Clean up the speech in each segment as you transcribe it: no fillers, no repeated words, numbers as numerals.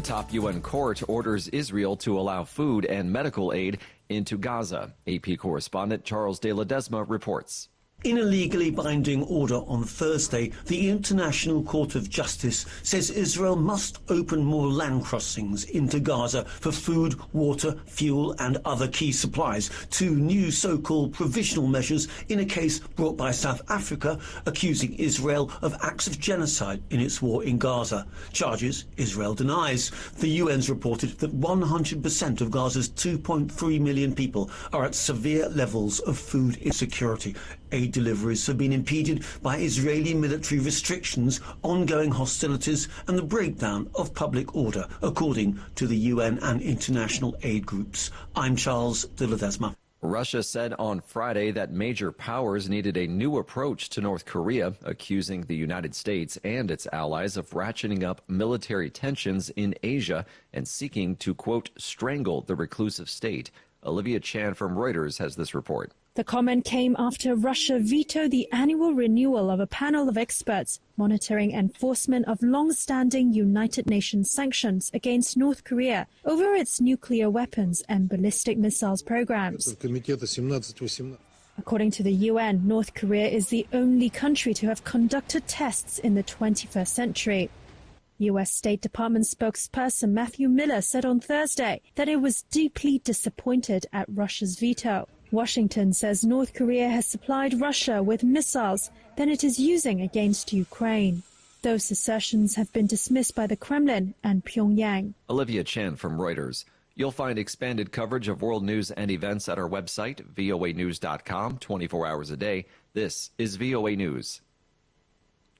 The top UN court orders Israel to allow food and medical aid into Gaza. AP correspondent Charles de Ledesma reports. In a legally binding order on Thursday, the International Court of Justice says Israel must open more land crossings into Gaza for food, water, fuel and other key supplies. Two new so-called provisional measures in a case brought by South Africa accusing Israel of acts of genocide in its war in Gaza. Charges Israel denies. The UN's reported that 100% of Gaza's 2.3 million people are at severe levels of food insecurity. Aid deliveries have been impeded by Israeli military restrictions, ongoing hostilities and the breakdown of public order, according to the UN and international aid groups. I'm Charles de Ledesma. Russia said on Friday that major powers needed a new approach to North Korea, accusing the United States and its allies of ratcheting up military tensions in Asia and seeking to, quote, strangle the reclusive state. Olivia Chan from Reuters has this report. The comment came after Russia vetoed the annual renewal of a panel of experts monitoring enforcement of long-standing United Nations sanctions against North Korea over its nuclear weapons and ballistic missiles programs. According to the UN, North Korea is the only country to have conducted tests in the 21st century. U.S. State Department spokesperson Matthew Miller said on Thursday that it was deeply disappointed at Russia's veto. Washington says North Korea has supplied Russia with missiles that it is using against Ukraine. Those assertions have been dismissed by the Kremlin and Pyongyang. Olivia Chan from Reuters. You'll find expanded coverage of world news and events at our website, voanews.com, 24 hours a day. This is VOA News.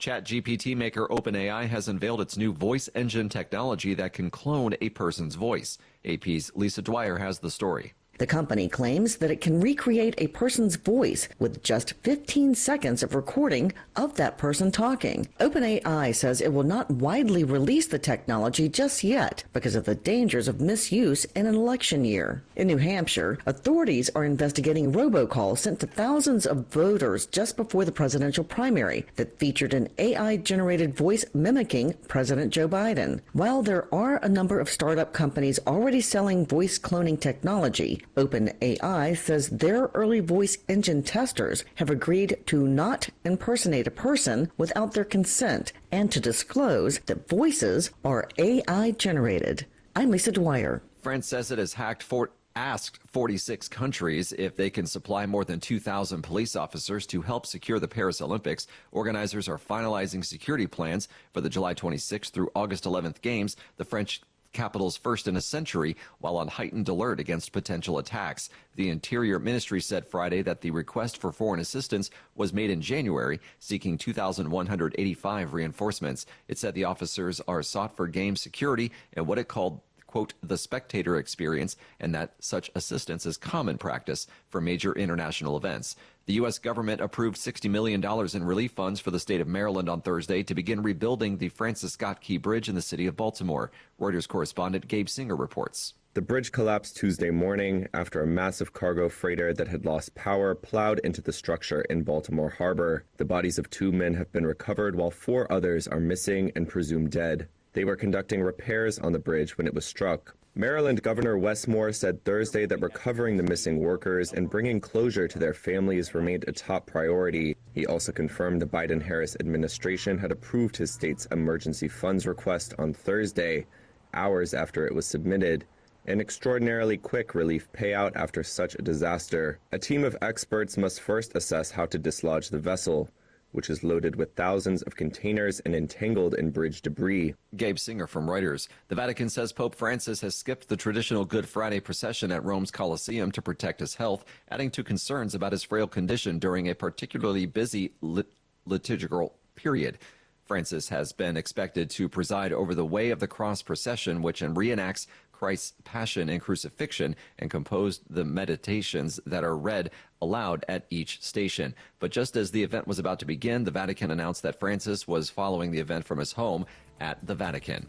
ChatGPT maker OpenAI has unveiled its new voice engine technology that can clone a person's voice. AP's Lisa Dwyer has the story. The company claims that it can recreate a person's voice with just 15 seconds of recording of that person talking. OpenAI says it will not widely release the technology just yet because of the dangers of misuse in an election year. In New Hampshire, authorities are investigating robocalls sent to thousands of voters just before the presidential primary that featured an AI-generated voice mimicking President Joe Biden. While there are a number of startup companies already selling voice cloning technology, OpenAI says their early voice engine testers have agreed to not impersonate a person without their consent and to disclose that voices are AI generated. I'm Lisa Dwyer. France says it has asked 46 countries if they can supply more than 2,000 police officers to help secure the Paris Olympics. Organizers are finalizing security plans for the July 26th through August 11th games. The French capital's first in a century, while on heightened alert against potential attacks. The Interior Ministry said Friday that the request for foreign assistance was made in January, seeking 2,185 reinforcements. It said the officers are sought for game security and what it called, quote, the spectator experience, and that such assistance is common practice for major international events. The U.S. government approved $60 million in relief funds for the state of Maryland on Thursday to begin rebuilding the Francis Scott Key Bridge in the city of Baltimore. Reuters correspondent Gabe Singer reports. The bridge collapsed Tuesday morning after a massive cargo freighter that had lost power plowed into the structure in Baltimore Harbor. The bodies of 2 men have been recovered while 4 others are missing and presumed dead. They were conducting repairs on the bridge when it was struck. Maryland Governor Wes Moore said Thursday that recovering the missing workers and bringing closure to their families remained a top priority. He also confirmed the Biden-Harris administration had approved his state's emergency funds request on Thursday, hours after it was submitted. An extraordinarily quick relief payout after such a disaster. A team of experts must first assess how to dislodge the vessel, which is loaded with thousands of containers and entangled in bridge debris. Gabe Singer from Reuters. The Vatican says Pope Francis has skipped the traditional Good Friday procession at Rome's Colosseum to protect his health, adding to concerns about his frail condition during a particularly busy liturgical period. Francis has been expected to preside over the Way of the Cross procession, which reenacts Christ's passion and crucifixion, and composed the meditations that are read aloud at each station. But just as the event was about to begin, the Vatican announced that Francis was following the event from his home at the Vatican.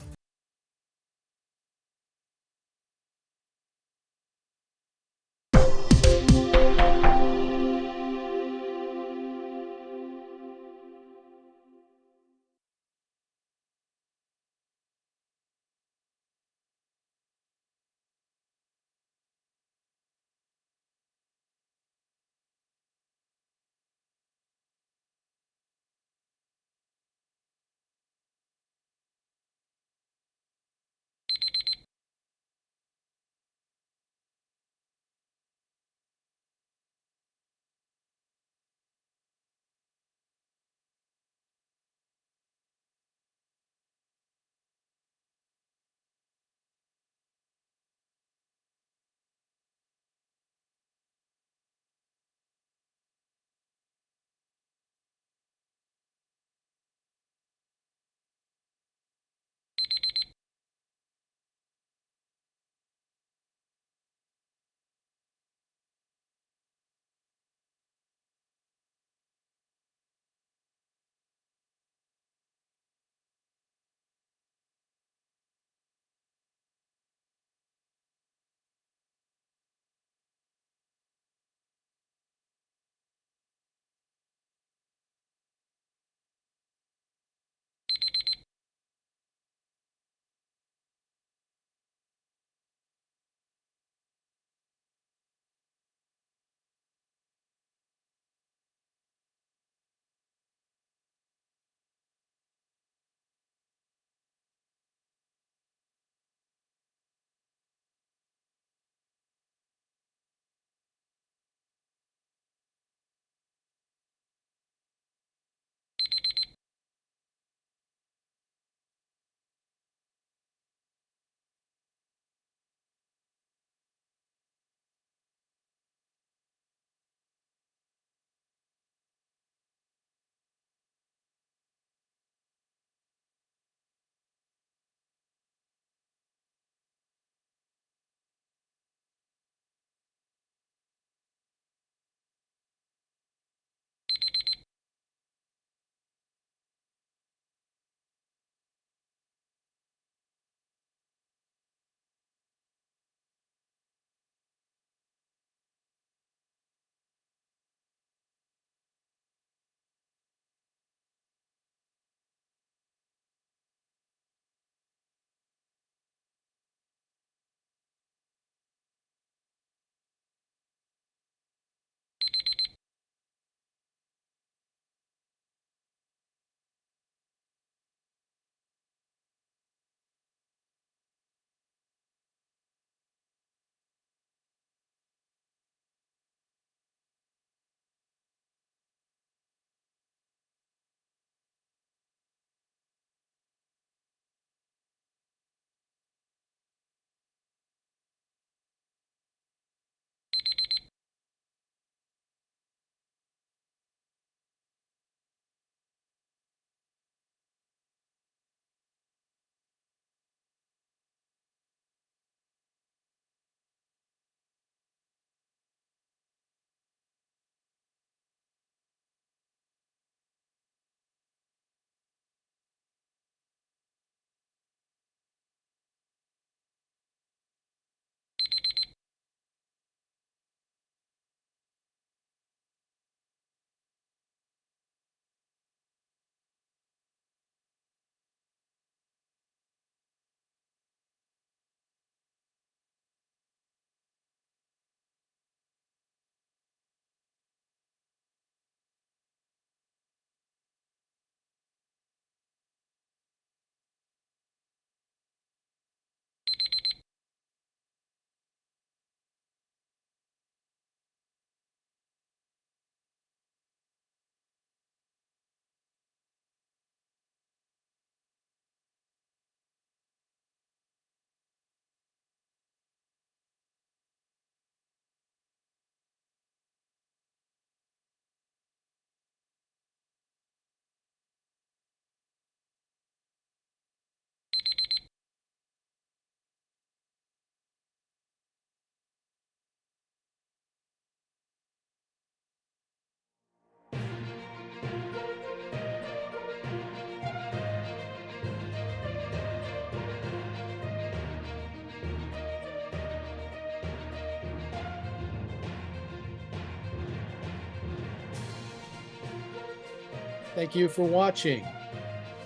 Thank you for watching.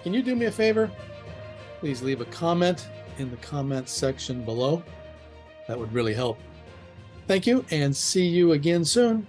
Can you do me a favor? Please leave a comment in the comments section below. That would really help. Thank you, and see you again soon.